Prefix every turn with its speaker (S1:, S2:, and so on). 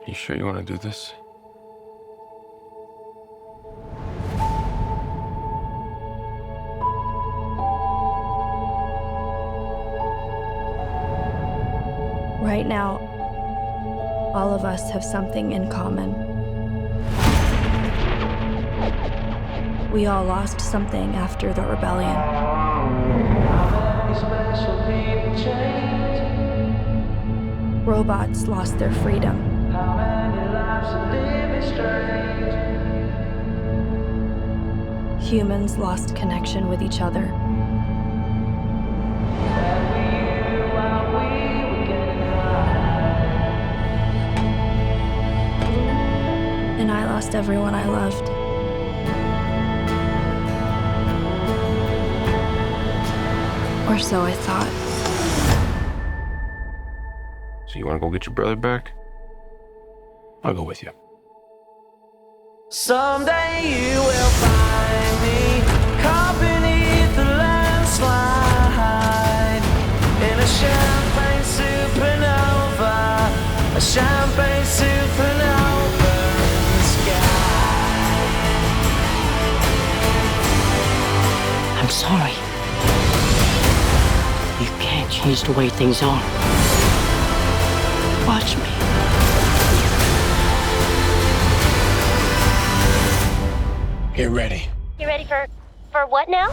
S1: You sure you want to do this?
S2: Right now, all of us have something in common. We all lost something after the rebellion. Robots lost their freedom. Humans lost connection with each other. And I lost everyone I loved. Or so I thought.
S1: So you want to go get your brother back? I'll go with you.
S3: Someday you will find me caught beneath the landslide in a champagne supernova, a champagne supernova in the sky.
S4: I'm sorry. You can't change the way things are. Watch me.
S5: Get ready.
S6: You ready for what now?